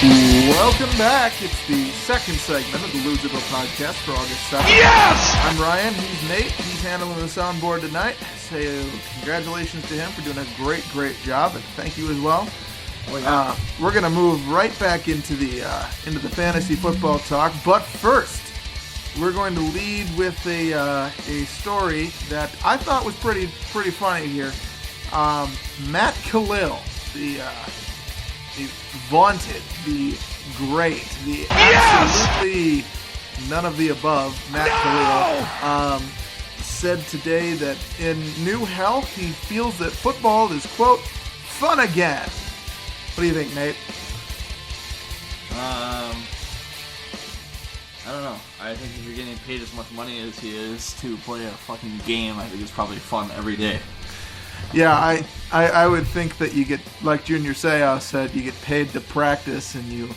Welcome back. It's the second segment of the Loserville podcast for August 2nd. Yes! I'm Ryan. He's Nate. He's handling the soundboard tonight. So congratulations to him for doing a great job, and thank you as well. We're going to move right back into the fantasy football talk, but first, we're going to lead with a story that I thought was pretty funny here. Matt Khalil, the vaunted, the great, the absolutely none of the above, Matt Khalil, said today that in new health, he feels that football is, quote, fun again. What do you think, Nate? I don't know. I think if you're getting paid as much money as he is to play a fucking game, I think it's probably fun every day. Yeah, I would think that you get, like Junior Seau said, you get paid to practice and you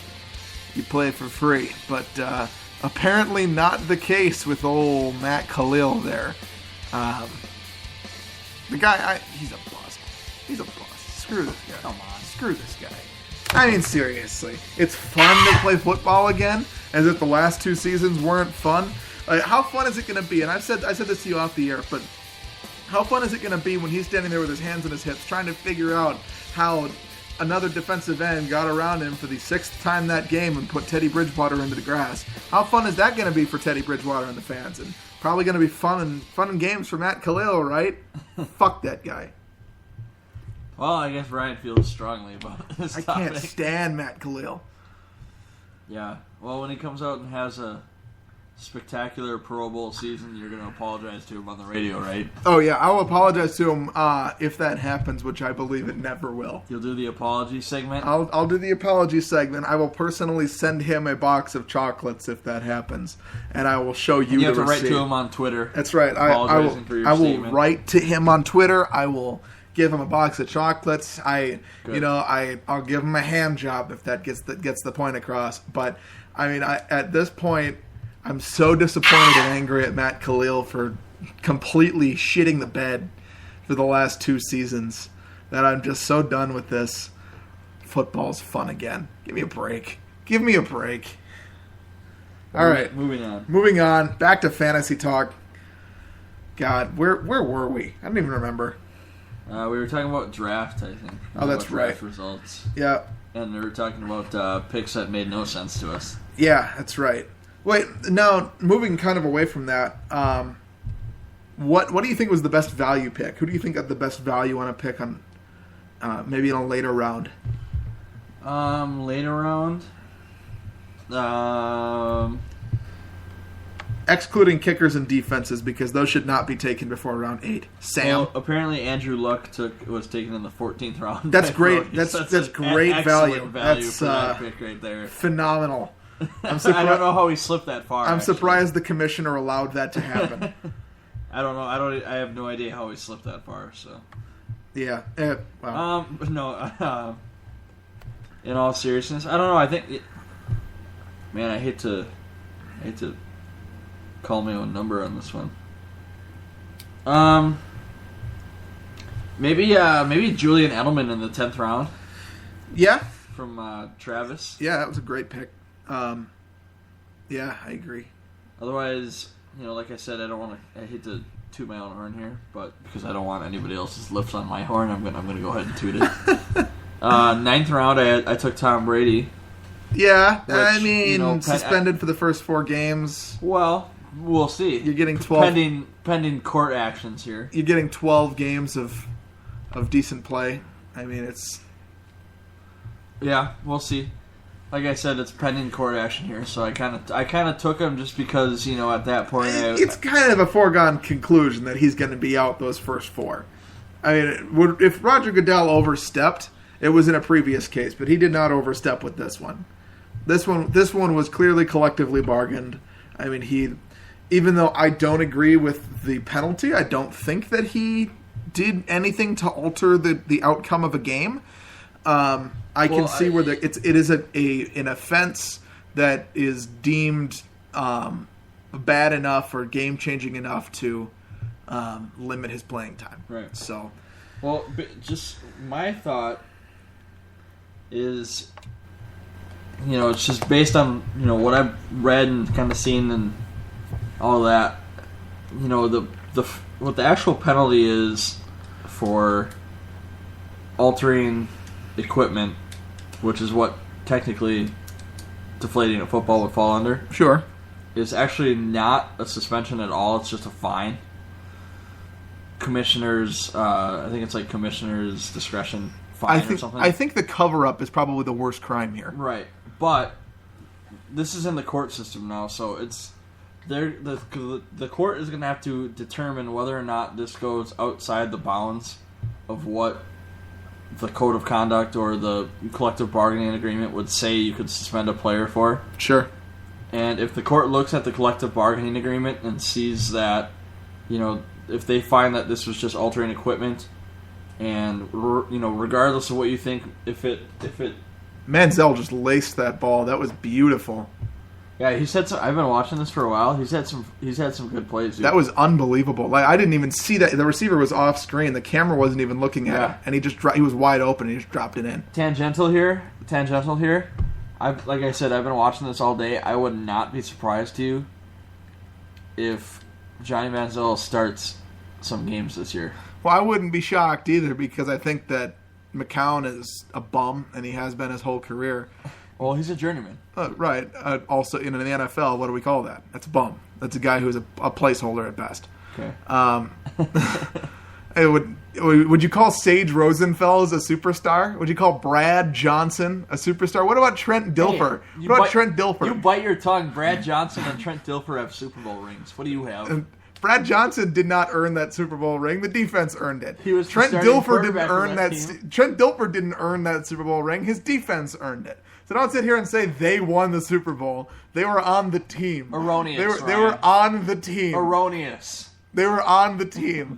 play for free. But apparently not the case with old Matt Khalil there. The guy, he's a bust. He's a bust. Screw this guy. Come on. Screw this guy. I mean, seriously. It's fun to play football again, as if the last two seasons weren't fun. How fun is it going to be? And I said this to you off the air, but how fun is it going to be when he's standing there with his hands on his hips trying to figure out how another defensive end got around him for the sixth time that game and put Teddy Bridgewater into the grass? How fun is that going to be for Teddy Bridgewater and the fans? And probably going to be fun games for Matt Khalil, right? Fuck that guy. Well, I guess Ryan feels strongly about this topic. I can't stand Matt Khalil. Yeah. Well, when he comes out and has a spectacular Pro Bowl season, you're going to apologize to him on the radio, right? Oh, yeah. I'll apologize to him if that happens, which I believe it never will. You'll do the apology segment? I'll do the apology segment. I will personally send him a box of chocolates if that happens, and I will show you the receipt. You have to write to him on Twitter. That's right. I will write to him on Twitter. I will give him a box of chocolates. I'll give him a hand job if that gets the point across. But I mean, at this point, I'm so disappointed and angry at Matt Khalil for completely shitting the bed for the last two seasons that I'm just so done with this. Football's fun again. Give me a break. All right, moving on. Back to fantasy talk. God, where were we? I don't even remember. We were talking about draft, I think. Oh, that's right. Draft results. Yeah. And we were talking about picks that made no sense to us. Yeah, that's right. Wait, now, moving kind of away from that, what do you think was the best value pick? Who do you think got the best value on a pick on maybe in a later round? Later round? Excluding kickers and defenses, because those should not be taken before round 8. Sam. Well, apparently Andrew Luck was taken in the 14th round. That's great. That's great value. That's for that pick right there. Phenomenal. I'm surprised. I don't know how he slipped that far. I'm surprised the commissioner allowed that to happen. I don't know. I have no idea how he slipped that far. So. Yeah. Well. No. In all seriousness, I don't know. I think. Man, I hate to call my own number on this one. Maybe Julian Edelman in the 10th round. Yeah. From Travis. Yeah, that was a great pick. Yeah, I agree. Otherwise, like I said, I hate to toot my own horn here, but because I don't want anybody else's lips on my horn, I'm gonna go ahead and toot it. 9th round, I took Tom Brady. Yeah, which, suspended for the first 4 games. Well, we'll see. You're getting 12 pending court actions here. You're getting 12 games of decent play. I mean, it's. Yeah, we'll see. Like I said, it's pending court action here, so I kind of took him just because at that point it's kind of a foregone conclusion that he's going to be out those first 4. I mean, if Roger Goodell overstepped, it was in a previous case, but he did not overstep with this one. This one was clearly collectively bargained. I mean, even though I don't agree with the penalty, I don't think that he did anything to alter the outcome of a game. I can see where it is an offense that is deemed bad enough or game changing enough to limit his playing time. Right. So, well, just my thought is it's just based on what I've read and kind of seen and all that. What the actual penalty is for altering equipment, which is what technically deflating a football would fall under. Sure. Is actually not a suspension at all. It's just a fine. Commissioner's, I think it's like commissioner's discretion fine or something. I think the cover-up is probably the worst crime here. Right. But this is in the court system now, so it's the court is going to have to determine whether or not this goes outside the bounds of what the code of conduct or the collective bargaining agreement would say you could suspend a player for. Sure. And if the court looks at the collective bargaining agreement and sees that, if they find that this was just altering equipment, and regardless of what you think, if it Manziel just laced that ball. That was beautiful. Yeah, he's had some. I've been watching this for a while. He's had some good plays. Dude. That was unbelievable. Like, I didn't even see that the receiver was off screen. The camera wasn't even looking at it, and he was wide open. And he just dropped it in. Tangential here. Like I said, I've been watching this all day. I would not be surprised if Johnny Manziel starts some games this year. Well, I wouldn't be shocked either, because I think that McCown is a bum, and he has been his whole career. Well, he's a journeyman. Right. Also, in the NFL, what do we call that? That's a bum. That's a guy who's a placeholder at best. Okay. Would you call Sage Rosenfels a superstar? Would you call Brad Johnson a superstar? What about Trent Dilfer? Hey, what about Trent Dilfer? You bite your tongue. Brad Johnson and Trent Dilfer have Super Bowl rings. What do you have? Brad Johnson did not earn that Super Bowl ring. The defense earned it. He was Trent Dilfer didn't earn that. Trent Dilfer didn't earn that Super Bowl ring. His defense earned it. So don't sit here and say they won the Super Bowl. They were on the team. Erroneous. They were on the team. Erroneous. They were on the team.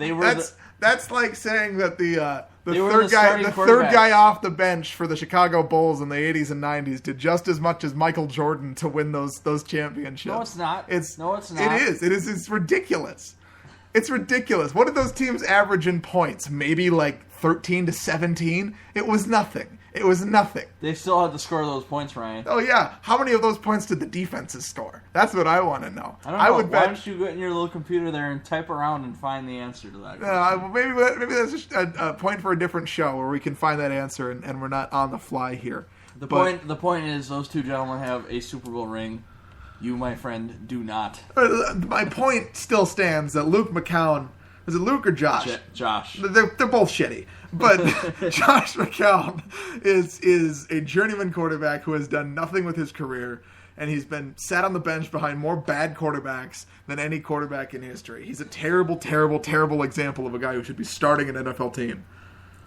That's like saying that the third guy off the bench for the Chicago Bulls in the 80s and 90s did just as much as Michael Jordan to win those championships. No, it's not. No, it's not. It is. It's ridiculous. It's ridiculous. What did those teams average in points? Maybe like 13 to 17? It was nothing. They still had to score those points, Ryan. Oh, yeah. How many of those points did the defenses score? That's what I want to know. I don't know. Why don't you go in your little computer there and type around and find the answer to that question? Maybe that's just a point for a different show where we can find that answer and we're not on the fly here. The point is those two gentlemen have a Super Bowl ring. You, my friend, do not. My point still stands that Luke McCown... Was it Luke or Josh? Josh. They're both shitty. But Josh McCown is a journeyman quarterback who has done nothing with his career, and he's been sat on the bench behind more bad quarterbacks than any quarterback in history. He's a terrible, terrible, terrible example of a guy who should be starting an NFL team.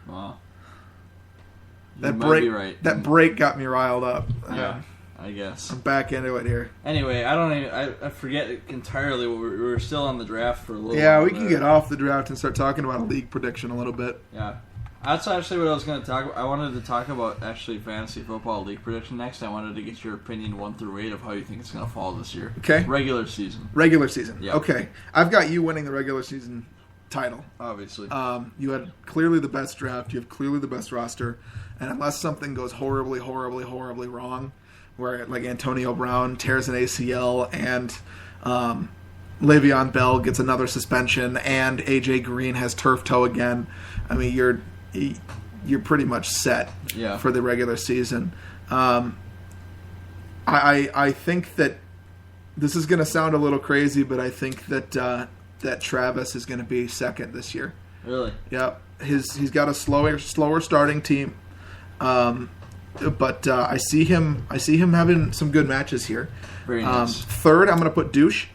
Wow. That break got me riled up. Yeah. I guess. I'm back into it here. Anyway, I forget entirely what we were still on the draft for a little while. Yeah, we can get off the draft and start talking about a league prediction a little bit. Yeah. That's actually what I was going to talk about. I wanted to talk about actually fantasy football league prediction next. I wanted to get your opinion 1 through 8 of how you think it's going to fall this year. Okay. Regular season. Yeah. Okay. I've got you winning the regular season title. Obviously. You had clearly the best draft. You have clearly the best roster. And unless something goes horribly, horribly, horribly wrong, where like Antonio Brown tears an ACL and Le'Veon Bell gets another suspension and AJ Green has turf toe again, I mean you're pretty much set for the regular season. I think that this is going to sound a little crazy, but I think that Travis is going to be second this year. Really? Yep. He's got a slower starting team. But I see him having some good matches here. Very nice. Third, I'm going to put Douche.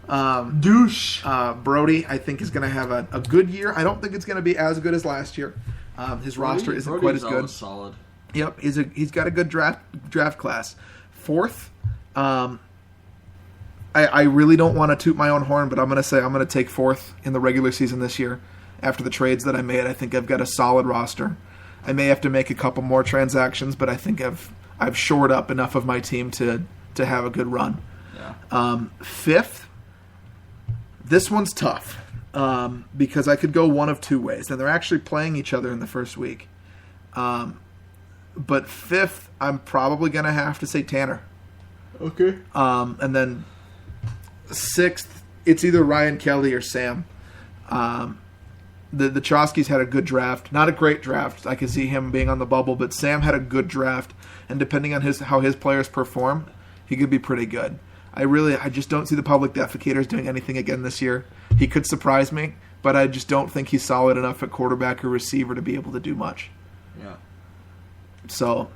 Brody, I think, is going to have a good year. I don't think it's going to be as good as last year. His roster isn't quite as good. Solid. Yep, he's got a good draft class. Fourth, I really don't want to toot my own horn, but I'm going to say I'm going to take fourth in the regular season this year. After the trades that I made, I think I've got a solid roster. I may have to make a couple more transactions, but I think I've shored up enough of my team to have a good run. Yeah. Fifth, this one's tough because I could go one of two ways, and they're actually playing each other in the first week. But fifth, I'm probably going to have to say Tanner. Okay. And then sixth, it's either Ryan Kelly or Sam. The Chosky's had a good draft. Not a great draft. I could see him being on the bubble, but Sam had a good draft. And depending on how his players perform, he could be pretty good. I just don't see the public defecators doing anything again this year. He could surprise me, but I just don't think he's solid enough at quarterback or receiver to be able to do much. Yeah. So,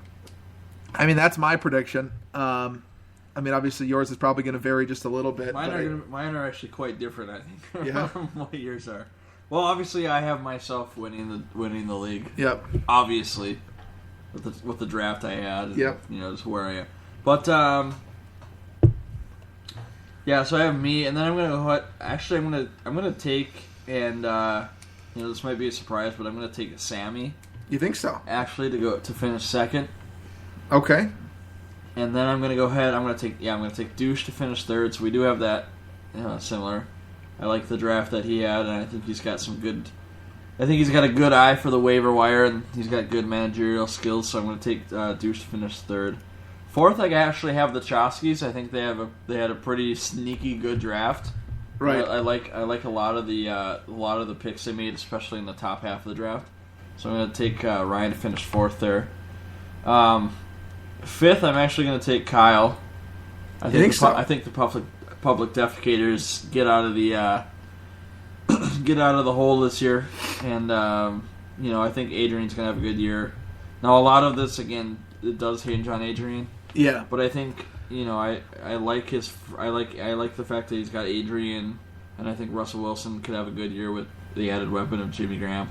I mean, that's my prediction. Obviously yours is probably going to vary just a little bit. Mine are actually quite different, I think, Yeah. from what yours are. Well, obviously, I have myself winning the league. Yep. Obviously, with the draft I had. And, yep. Just where I am. But yeah. So I have me, and then I'm gonna take, and this might be a surprise, but I'm gonna take Sammy. You think so? Actually, to finish second. Okay. And then I'm gonna go ahead. I'm gonna take Douche to finish third. So we do have that similar. I like the draft that he had, and I think he's got I think he's got a good eye for the waiver wire, and he's got good managerial skills. So I'm going to take Douche to finish third. Fourth, I actually have the Choskys. I think they had a pretty sneaky good draft. Right. I like a lot of the picks they made, especially in the top half of the draft. So I'm going to take Ryan to finish fourth there. Fifth, I'm actually going to take Kyle. I think the public defecators get out of the hole this year, and I think Adrian's gonna have a good year. Now, a lot of this again, it does hinge on Adrian. Yeah, but I think I like the fact that he's got Adrian, and I think Russell Wilson could have a good year with the added weapon of Jimmy Graham.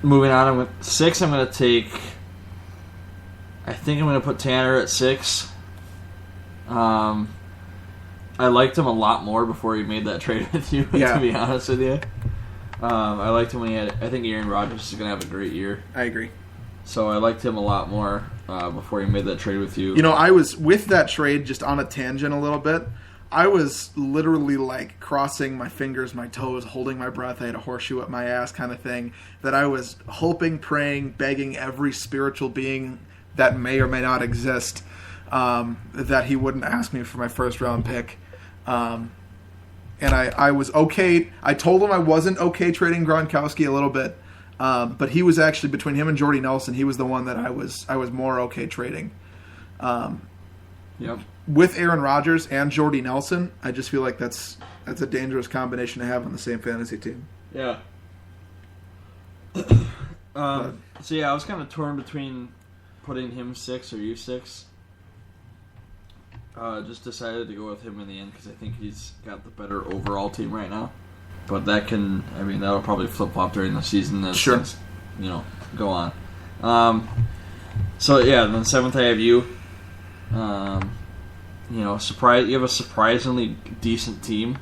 Moving on, with six, I'm gonna take. I think I'm gonna put Tanner at 6. I liked him a lot more before he made that trade with you, to be honest with you. I liked him when I think Aaron Rodgers is going to have a great year. I agree. So I liked him a lot more before he made that trade with you. I was with that trade just on a tangent a little bit. I was literally like crossing my fingers, my toes, holding my breath. I had a horseshoe up my ass kind of thing. That I was hoping, praying, begging every spiritual being that may or may not exist that he wouldn't ask me for my first round pick. And I was okay. I told him I wasn't okay trading Gronkowski a little bit, but he was actually, between him and Jordy Nelson, he was the one that I was more okay trading. Yep. With Aaron Rodgers and Jordy Nelson, I just feel like that's a dangerous combination to have on the same fantasy team. Yeah. So yeah, I was kind of torn between putting him 6 or you 6. Just decided to go with him in the end because I think he's got the better overall team right now. But that'll probably flip flop during the season as things, go on. So yeah, then 7th I have you. You have a surprisingly decent team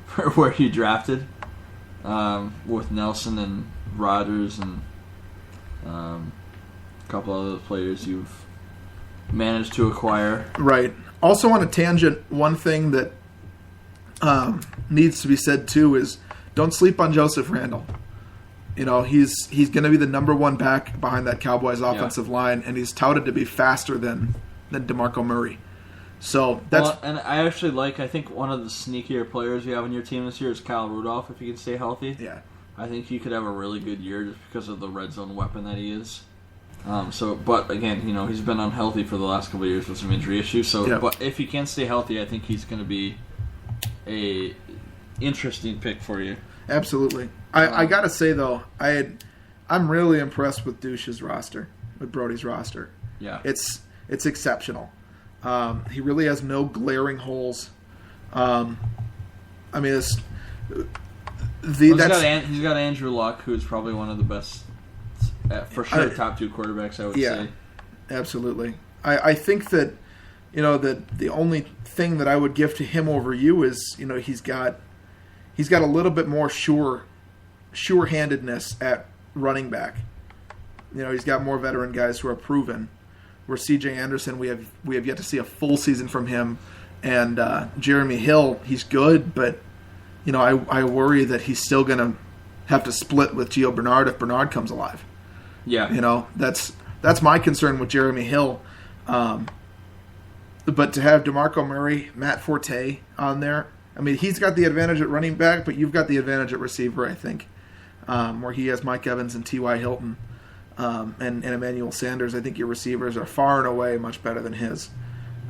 for where you drafted, with Nelson and Rodgers and a couple other players you've managed to acquire. Right. Also on a tangent, one thing that needs to be said too is don't sleep on Joseph Randle. He's going to be the number one back behind that Cowboys offensive line, and he's touted to be faster than DeMarco Murray. So that's and I think one of the sneakier players you have on your team this year is Kyle Rudolph. If he can stay healthy, I think he could have a really good year just because of the red zone weapon that he is. But again, he's been unhealthy for the last couple of years with some injury issues. But if he can stay healthy, I think he's going to be a interesting pick for you. Absolutely. I gotta say though, I'm really impressed with Douche's roster, with Brody's roster. Yeah, it's exceptional. He really has no glaring holes. He's got Andrew Luck, who's probably one of the best. For sure, top 2 quarterbacks, I would say. Absolutely. I think that, that the only thing that I would give to him over you is, he's got a little bit more sure-handedness at running back. He's got more veteran guys who are proven. Where C.J. Anderson, we have yet to see a full season from him, and Jeremy Hill, he's good, but I worry that he's still going to have to split with Gio Bernard if Bernard comes alive. Yeah. That's my concern with Jeremy Hill. But to have DeMarco Murray, Matt Forte on there, I mean, he's got the advantage at running back, but you've got the advantage at receiver, I think, where he has Mike Evans and T.Y. Hilton and Emmanuel Sanders. I think your receivers are far and away much better than his.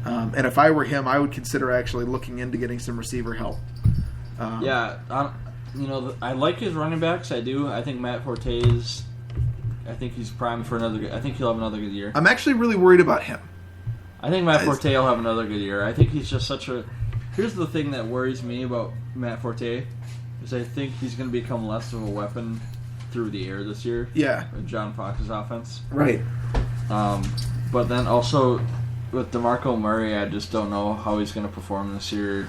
And if I were him, I would consider actually looking into getting some receiver help. I like his running backs. I do. I think Matt Forte is. I think he's primed for another. I think he'll have another good year. I'm actually really worried about him. I think Matt Forte will have another good year. I think he's just such a. Here's the thing that worries me about Matt Forte is I think he's going to become less of a weapon through the air this year. Yeah. With John Fox's offense. Right. But then also with DeMarco Murray, I just don't know how he's going to perform this year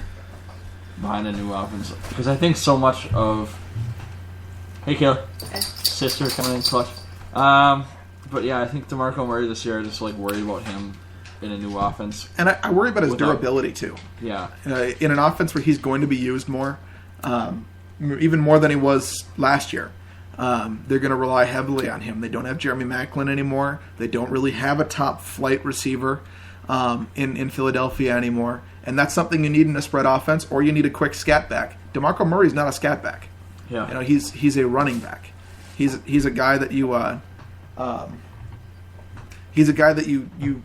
behind a new offense. Because I think so much of... Hey, Kayla. Sister coming in clutch. But yeah, I think DeMarco Murray this year, I just worried about him in a new offense. And I worry about his durability, too. Yeah. In an offense where he's going to be used more, even more than he was last year, they're going to rely heavily on him. They don't have Jeremy Maclin anymore. They don't really have a top-flight receiver in Philadelphia anymore. And that's something you need in a spread offense, or you need a quick scat back. DeMarco Murray's not a scat back. Yeah. He's a running back. He's a guy that you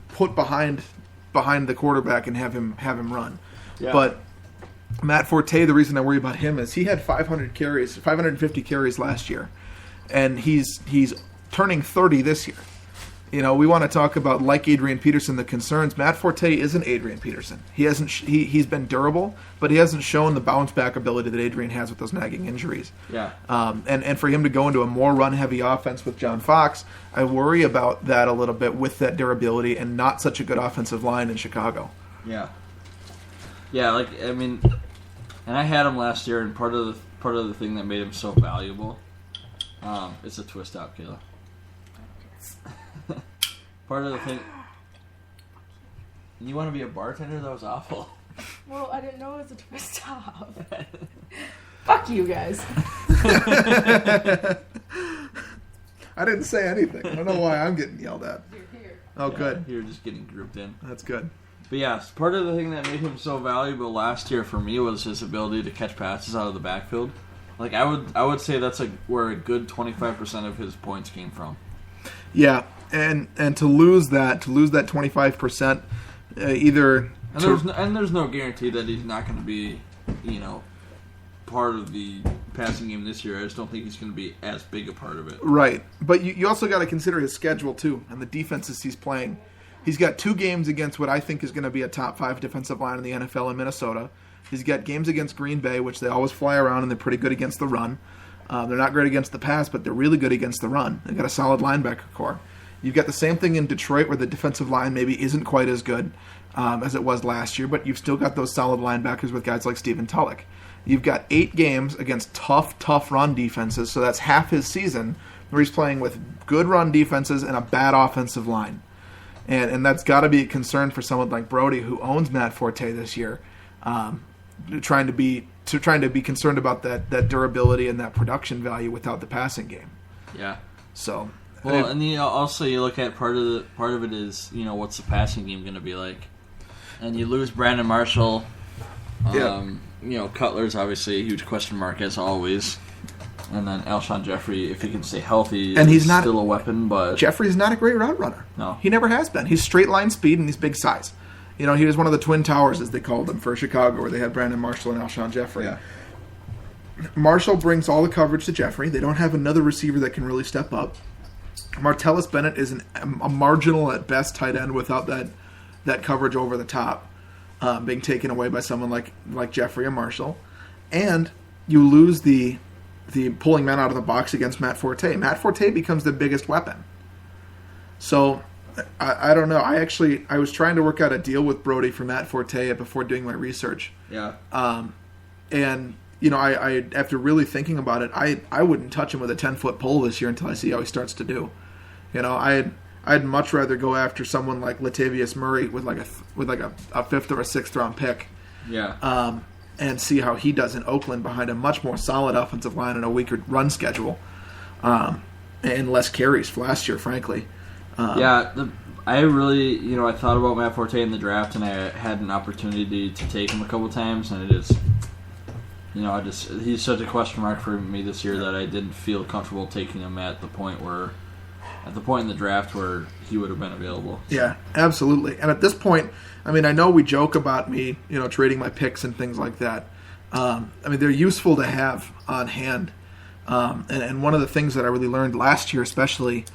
put behind the quarterback and have him run. Yeah. But Matt Forte, the reason I worry about him is he had 550 carries last year, and he's turning 30 this year. We want to talk about, like Adrian Peterson, the concerns. Matt Forte isn't Adrian Peterson. He's been durable, but he hasn't shown the bounce back ability that Adrian has with those nagging injuries. Yeah. And for him to go into a more run heavy offense with John Fox, I worry about that a little bit with that durability and not such a good offensive line in Chicago. Yeah. Yeah, and I had him last year, and part of the thing that made him so valuable, it's a twist out, Kayla. Part of the thing. You want to be a bartender? That was awful. Well, I didn't know it was a twist top. Fuck you guys. I didn't say anything. I don't know why I'm getting yelled at. You're here. Oh, yeah, good. You're just getting grouped in. That's good. But yeah, part of the thing that made him so valuable last year for me was his ability to catch passes out of the backfield. I would say that's where a good 25% of his points came from. Yeah. And to lose that 25%, either and there's no guarantee that he's not going to be, part of the passing game this year. I just don't think he's going to be as big a part of it. Right, but you also got to consider his schedule too and the defenses he's playing. He's got 2 games against what I think is going to be a top 5 defensive line in the NFL in Minnesota. He's got games against Green Bay, which they always fly around and they're pretty good against the run. They're not great against the pass, but they're really good against the run. They've got a solid linebacker core. You've got the same thing in Detroit where the defensive line maybe isn't quite as good as it was last year, but you've still got those solid linebackers with guys like Stephen Tulloch. You've got 8 games against tough run defenses, so that's half his season where he's playing with good run defenses and a bad offensive line. And that's got to be a concern for someone like Brody, who owns Matt Forte this year, trying to be concerned about that durability and that production value without the passing game. Yeah. So... Well, and also you look at part of it is what's the passing game going to be like, and you lose Brandon Marshall. Cutler's obviously a huge question mark as always, and then Alshon Jeffrey, if he can stay healthy, and he's not still a weapon. But Jeffrey's not a great route runner. No, he never has been. He's straight line speed and he's big size. He was one of the twin towers as they called them for Chicago, where they had Brandon Marshall and Alshon Jeffrey. Yeah. Marshall brings all the coverage to Jeffrey. They don't have another receiver that can really step up. Martellus Bennett is a marginal at best tight end without that coverage over the top being taken away by someone like Jeffrey or Marshall. And you lose the pulling men out of the box against Matt Forte. Matt Forte becomes the biggest weapon. So I don't know. I was trying to work out a deal with Brody for Matt Forte before doing my research. Yeah. And I after really thinking about it, I wouldn't touch him with a 10-foot pole this year until I see how he starts to do. I'd much rather go after someone like Latavius Murray with a 5th or a 6th round pick. Yeah. And see how he does in Oakland behind a much more solid offensive line and a weaker run schedule. and less carries for last year, frankly. I really, I thought about Matt Forte in the draft, and I had an opportunity to take him a couple times, and it is, he's such a question mark for me this year that I didn't feel comfortable taking him at the point in the draft where he would have been available. So. Yeah, absolutely. And at this point, I mean, I know we joke about me, trading my picks and things like that. They're useful to have on hand. And one of the things that I really learned last year, especially,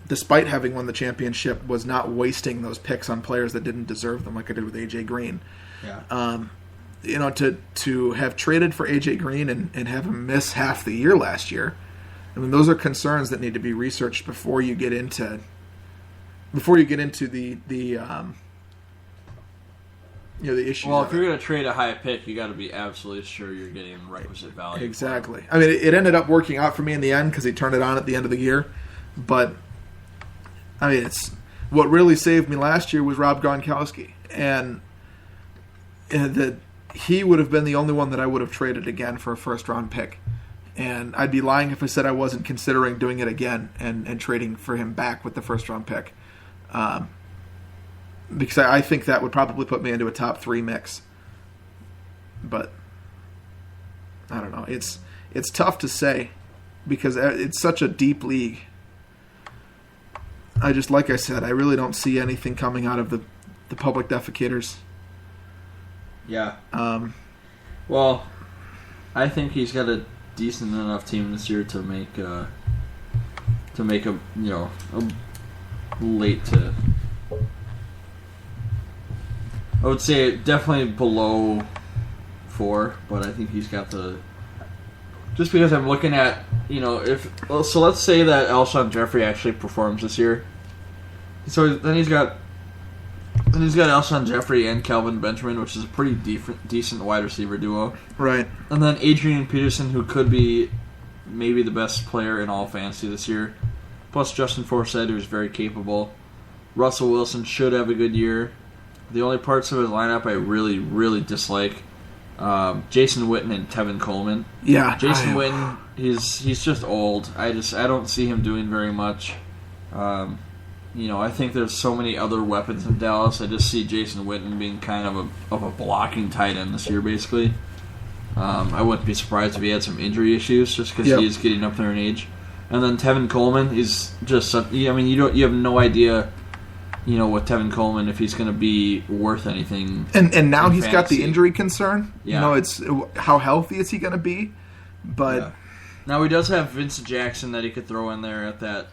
despite having won the championship, was not wasting those picks on players that didn't deserve them, like I did with AJ Green. Yeah. To have traded for AJ Green and have him miss half the year last year, I mean, those are concerns that need to be researched before you get into the issue. Well, if you're going to trade a high pick, you got to be absolutely sure you're getting requisite value. Exactly. I mean, it ended up working out for me in the end because he turned it on at the end of the year. But I mean, it's what really saved me last year was Rob Gronkowski, and that he would have been the only one that I would have traded again for a first-round pick. And I'd be lying if I said I wasn't considering doing it again and trading for him back with the first-round pick. Because I think that would probably put me into a top 3 mix. But I don't know. It's tough to say because it's such a deep league. Like I said, I really don't see anything coming out of the public defecators. Yeah. Well, I think he's got a decent enough team this year to make a late to. I would say definitely below 4, but I think he's got the. Just because I'm looking at so let's say that Alshon Jeffrey actually performs this year. So then he's got Alshon Jeffrey and Calvin Benjamin, which is a pretty decent wide receiver duo. Right. And then Adrian Peterson, who could be maybe the best player in all fantasy this year. Plus Justin Forsett, who's very capable. Russell Wilson should have a good year. The only parts of his lineup I really, really dislike, Jason Witten and Tevin Coleman. Yeah. Jason Witten, he's just old. I don't see him doing very much. I think there's so many other weapons in Dallas. I just see Jason Witten being kind of a blocking tight end this year, basically. I wouldn't be surprised if he had some injury issues just because he is getting up there in age. And then Tevin Coleman is just you have no idea, with Tevin Coleman if he's going to be worth anything. And now he's fantasy. Got the injury concern. Yeah. It's how healthy is he going to be? But yeah. Now he does have Vincent Jackson that he could throw in there at that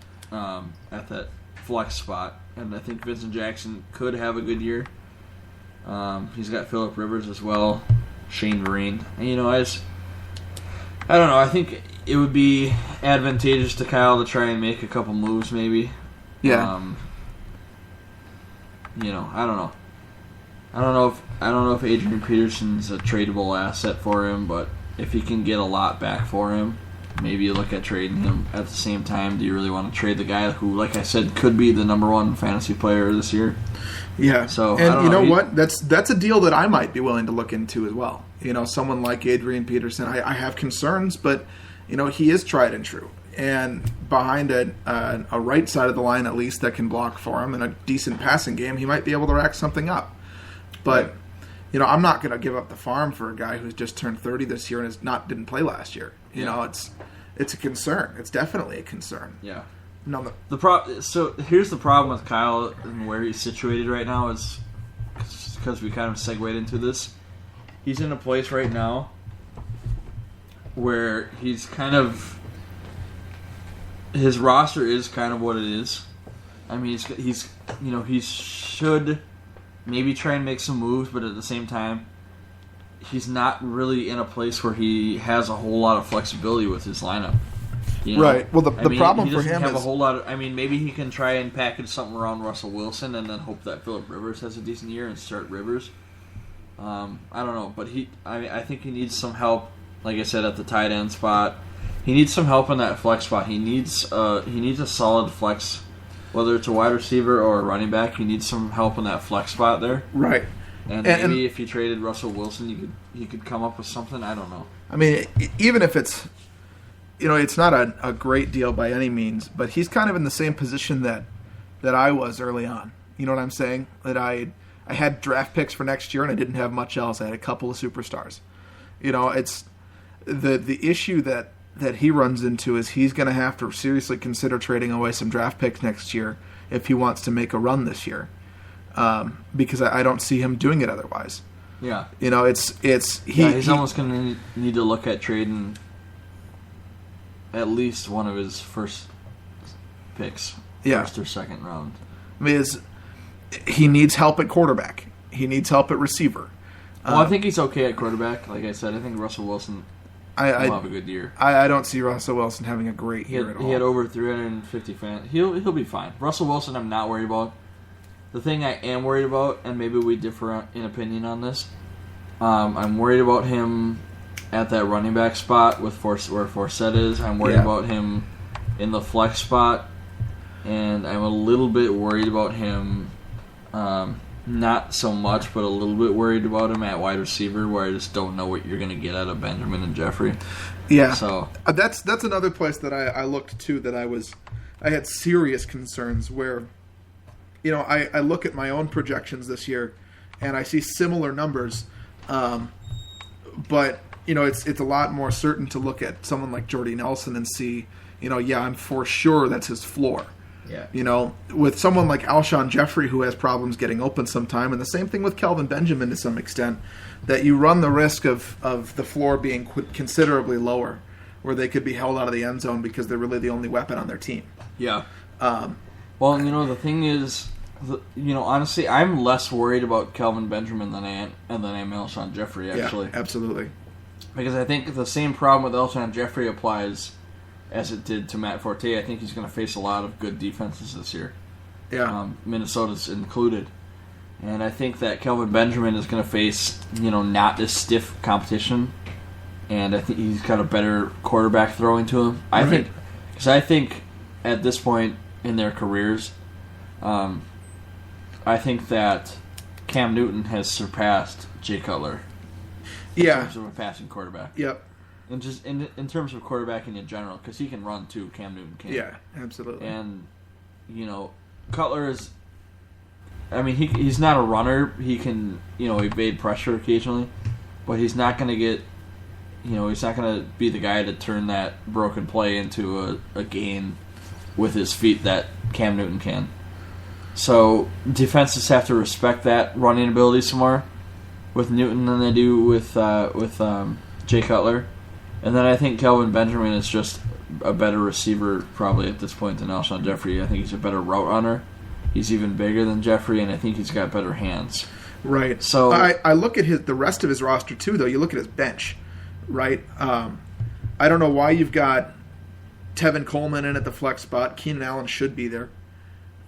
flex spot, and I think Vincent Jackson could have a good year. He's got Phillip Rivers as well, Shane Vereen. And, I don't know. I think it would be advantageous to Kyle to try and make a couple moves, maybe. Yeah. I don't know. I don't know if Adrian Peterson's a tradable asset for him, but if he can get a lot back for him, maybe you look at trading him. At the same time, do you really want to trade the guy who, like I said, could be the number 1 fantasy player this year? Yeah. So, and I don't know what? That's a deal that I might be willing to look into as well. Someone like Adrian Peterson. I have concerns, but he is tried and true. And behind a right side of the line, at least, that can block for him and a decent passing game, he might be able to rack something up. But I'm not going to give up the farm for a guy who's just turned 30 this year and didn't play last year. It's a concern. It's definitely a concern. Yeah. No, So here's the problem with Kyle and where he's situated right now is because we kind of segued into this. He's in a place right now where he's kind of his roster is kind of what it is. I mean, he should maybe try and make some moves, but at the same time, he's not really in a place where he has a whole lot of flexibility with his lineup. Right. Well, the problem for him have is a whole lot of. Maybe he can try and package something around Russell Wilson and then hope that Phillip Rivers has a decent year and start Rivers. I don't know, but I think he needs some help. Like I said, at the tight end spot, he needs some help in that flex spot. He needs a solid flex, whether it's a wide receiver or a running back. He needs some help in that flex spot there. Right. And maybe if you traded Russell Wilson, you could come up with something. I don't know. I mean, even if it's it's not a great deal by any means, but he's kind of in the same position that I was early on. You know what I'm saying? That I had draft picks for next year and I didn't have much else. I had a couple of superstars. It's the issue that he runs into is he's going to have to seriously consider trading away some draft picks next year if he wants to make a run this year. Because I don't see him doing it otherwise. Yeah. He's almost going to need to look at trading at least one of his first picks, first or second round. I mean, he needs help at quarterback. He needs help at receiver. Well, I think he's okay at quarterback. Like I said, I think Russell Wilson will have a good year. I don't see Russell Wilson having a great year at all. He had over 350 fans. He'll be fine. Russell Wilson, I'm not worried about. The thing I am worried about, and maybe we differ in opinion on this, I'm worried about him at that running back spot where Forsett is. I'm worried about him in the flex spot, and I'm a little bit worried about him. Not so much, but a little bit worried about him at wide receiver, where I just don't know what you're going to get out of Benjamin and Jeffrey. Yeah, so that's another place that I looked to that I had serious concerns where, I look at my own projections this year, and I see similar numbers, but it's a lot more certain to look at someone like Jordy Nelson and see, I'm for sure that's his floor. Yeah. With someone like Alshon Jeffrey who has problems getting open sometime, and the same thing with Kelvin Benjamin to some extent, that you run the risk of the floor being considerably lower, where they could be held out of the end zone because they're really the only weapon on their team. Yeah. Well, the thing is, honestly, I'm less worried about Kelvin Benjamin than I am Alshon Jeffrey, actually. Yeah, absolutely. Because I think the same problem with Alshon Jeffrey applies as it did to Matt Forte. I think he's going to face a lot of good defenses this year. Yeah. Minnesota's included. And I think that Kelvin Benjamin is going to face, not as stiff competition. And I think he's got a better quarterback throwing to him. I think at this point in their careers, I think that Cam Newton has surpassed Jay Cutler. In terms of a passing quarterback. Yep. And just in terms of quarterbacking in general, because he can run too, Cam Newton can. Yeah, absolutely. And, Cutler is, he's not a runner. He can, evade pressure occasionally, but he's not going to get, he's not going to be the guy to turn that broken play into a gain with his feet that Cam Newton can. So defenses have to respect that running ability some more with Newton than they do with Jay Cutler. And then I think Kelvin Benjamin is just a better receiver probably at this point than Alshon Jeffrey. I think he's a better route runner. He's even bigger than Jeffrey, and I think he's got better hands. Right. So I look at the rest of his roster too, though. You look at his bench, right? I don't know why you've got Tevin Coleman in at the flex spot. Keenan Allen should be there.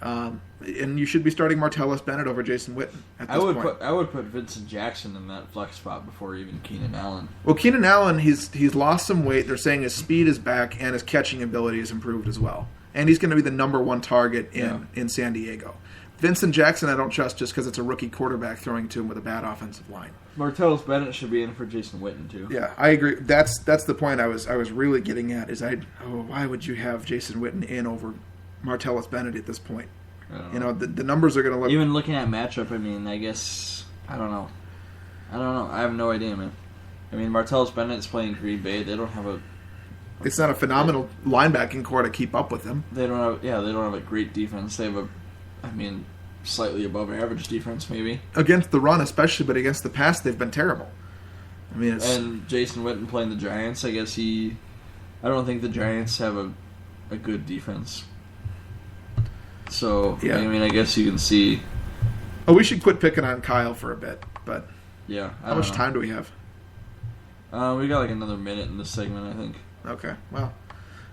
And you should be starting Martellus Bennett over Jason Witten at this point. I would put Vincent Jackson in that flex spot before even Keenan Allen. Well, Keenan Allen, he's lost some weight. They're saying his speed is back and his catching ability has improved as well. And he's going to be the number one target in San Diego. Vincent Jackson I don't trust just because it's a rookie quarterback throwing to him with a bad offensive line. Martellus Bennett should be in for Jason Witten too. Yeah, I agree. That's the point I was really getting at is why would you have Jason Witten in over Martellus Bennett at this point? The numbers are going to look... Even looking at matchup, I guess... I don't know. I have no idea, man. Martellus Bennett is playing Green Bay. They don't have a... It's not a phenomenal linebacking core to keep up with them. They don't have a great defense. They have slightly above average defense, maybe. Against the run, especially, but against the pass, they've been terrible. And Jason Witten playing the Giants, I guess I don't think the Giants have a good defense. So, yeah. I guess you can see... Oh, we should quit picking on Kyle for a bit, but... Yeah, how much time do we have? We got another minute in this segment, I think. Okay, well,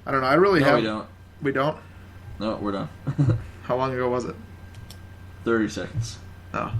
I don't know. I really have... we don't. We don't? No, we're done. How long ago was it? 30 seconds. Oh.